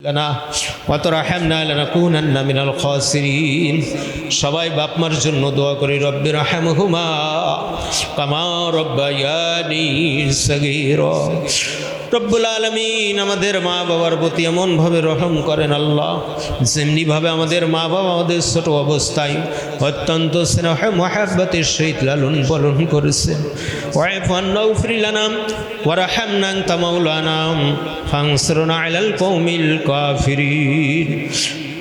লানা ওয়া তারহামনা লানাকুনান্না মিনাল খাসিরিন। সবাই বাপ মার জন্য দোয়া করি, রব্বির রহমহুমা কামা রব্বায়ানি সগীরা। রব্বুল আলামিন আমাদের মা বাবার প্রতি এমনভাবে রহম করেন আল্লাহ, যেমনিভাবে আমাদের মা বাবা আমাদের ছোট অবস্থায় অত্যন্ত স্নেহ মহাব্বতের সহিত লালন পালন করেছেন। ওয়াইফু আন্না ওয়াগফির লানা ওয়ারহামনা আনতা মাওলানা ফানসুরনা আলাল কওমিল কাফিরিন।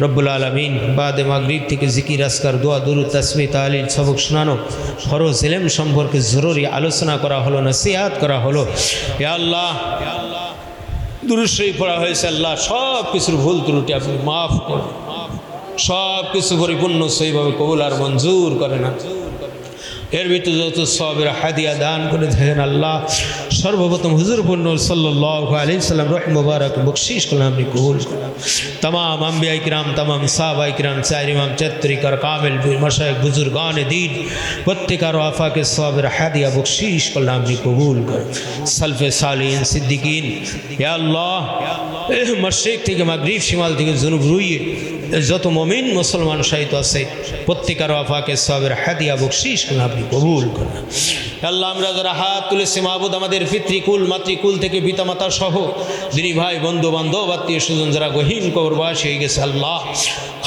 রব্বুল আলামিন বাদে মাগরিব থেকে জিকির আজকার দোয়া দুরূদ তাসবিহ তাহলিল সবক শোনানো, ফরজ ইলম সম্পর্কে জরুরি আলোচনা করা হলো, নসিহত করা হলো। ইয়া আল্লাহ, দুরূদ শরীফ পড়া হয়েছে, আল্লাহ সব কিছুর ভুল ত্রুটি আপনি মাফ করুন, সব কিছু পরিপূর্ণ সেইভাবে কবুল আর মঞ্জুর করেন। এর ভিতরে যত সবের হাদিয়া দান করে থাকেন আল্লাহ, সর্বপ্রথম হুজুর পূর্ণ সাল্লাল্লাহু আলাইহি সাল্লাম রহিম মুবারক বকশিশ করলাম, আপনি কবুল করলাম। तमाम अंबिया किराम, तमाम साहबा किराम, चार इमाम चत्रिकर कामिल मशाइख बुजुर्गान दीन प्रत्येकार आफा के सवाबर हादिया बख्शीश करलाम, अपनी कबूल कर। सल्फे सालिन सिद्दीकीन या अल्लाह, मशरिक থেকে মাগরিব শিমাল থেকে জুনুব রুইয়ে যত মুমিন মুসলমান শাহিদ আছে প্রত্যেকার আফাকে সওয়াবের হাদিয়া বকশিশ করুন, আপনি কবুল করুন। আল্লাহ, আমরা যারা হাত তুলেছি মাহবুদ, আমাদের পিতৃকুল মাতৃকুল থেকে পিতামাতা সহ দিনী ভাই বন্ধু বান্ধব আত্মীয় স্বজন যারা গহীন কবরবাসী হয়ে গেছে আল্লাহ,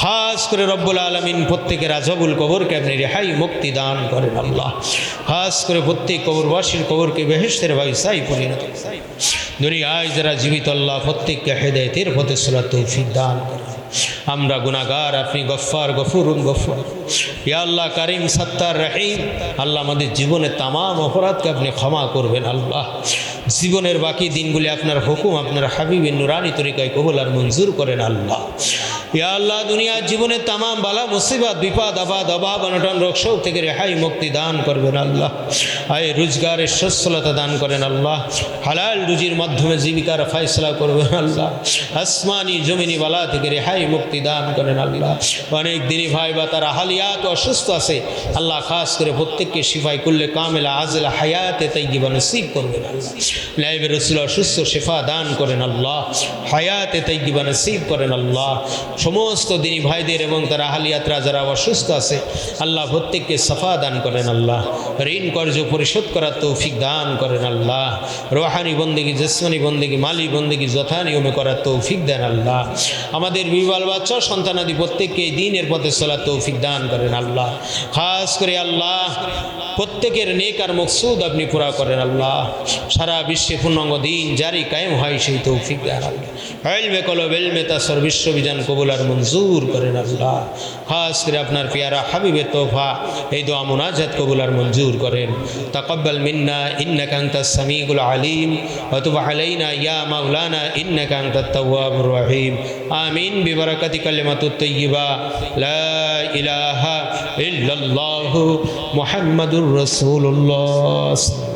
খাস করে রব্বুল আলামিন প্রত্যেকের আযাবুল কবরকে আপনি রেহাই মুক্তি দান করেন আল্লাহ। খাস করে প্রত্যেক কবরবাসীর কবরকে বেহেশতের বাগিচায় পরিণত করেন। দুনিয়ায় যারা জীবিত আল্লাহ প্রত্যেককে হেদায়েতের পথে চলার তৌফিক দান করেন। আমরা গুনাহগার, আপনি গফফার গফুরুন গফুর। ইয়া আল্লাহ কারীম সত্তার রহিম, আল্লাহ আমাদের জীবনের তাম অপরাধকে আপনি ক্ষমা করবেন আল্লাহ। জীবনের বাকি দিনগুলি আপনার হুকুম, আপনার হাবিবের নুরানি তরিকায় কবুল আর মঞ্জুর করেন আল্লাহ। ইয়া আল্লাহ, দুনিয়ার জীবনের তাম বালা মুসিবত বিপদ আবাদ অভাব অনটন রোগ শোক থেকে রেহাই মুক্তি দান করবেন আল্লাহ। আয় রোজগারের সচ্ছলতা দান করেন আল্লাহ। হালাল রুজির মাধ্যমে জীবিকার ফয়সলা করবেন আল্লাহ। আসমানি জমিনি বালা থেকে রেহাই মুক্তি দান করেন আল্লাহ। অনেক দিনই ভাই বা তারা হালিয়াত অসুস্থ আছে আল্লাহ, খাস করে প্রত্যেককে শিফাই করলে কামেলা আজলা হায়াতে তাইয়্যিবা নসিব করবেন আল্লাহ। নায়েবে রাসূল অসুস্থ শিফা দান করেন আল্লাহ, হায়াতে তাইয়্যিবা নসিব করেন আল্লাহ। সমস্ত দিনী ভাইদের এবং তারা আহলিয়াতরা যারা অসুস্থ আছে আল্লাহ প্রত্যেককে সাফা দান করেন আল্লাহ। ঋণ কর্জ পরিশোধ করার তৌফিক দান করেন আল্লাহ। রুহানি বন্দেগী, জিসমানি বন্দেগী, মালি বন্দেগী যথা নিয়মে করার তৌফিক দেন আল্লাহ। আমাদের বিবাল বাচ্চা সন্তানাদি প্রত্যেককে এই দিনের পথে চলার তৌফিক দান করেন আল্লাহ। খাস করে আল্লাহ প্রত্যেকের নেক আর মকসুদ আপনি পুরা করেন আল্লাহ। সারা বিশ্বে পূর্ণাঙ্গ দিন জারি কায়েম হয় সেই তৌফিক দেন আল্লাহ। ইলমে কলব ইলমে তাসর বিশ্ববিধান কবুল আর মঞ্জুর করেন আল্লাহ। খাস করে আপনার পিয়ারা হাবিবের তোফা এই দোয়া মুনাজাত কবুল আর মঞ্জুর করেন। তাকাব্বাল মিন্না ইন্নাকা আনতাস সামিউল আলিম ওয়া তুব আলাইনা ইয়া মাওলানা ইন্নাকা আনতাত তাওয়াবুর রহিম। আমিন বিবারাকাতি কালিমাতুত তাইয়্যিবা লা ইলাহা ইল্লাল্লাহু মুহাম্মাদুর রাসূলুল্লাহ।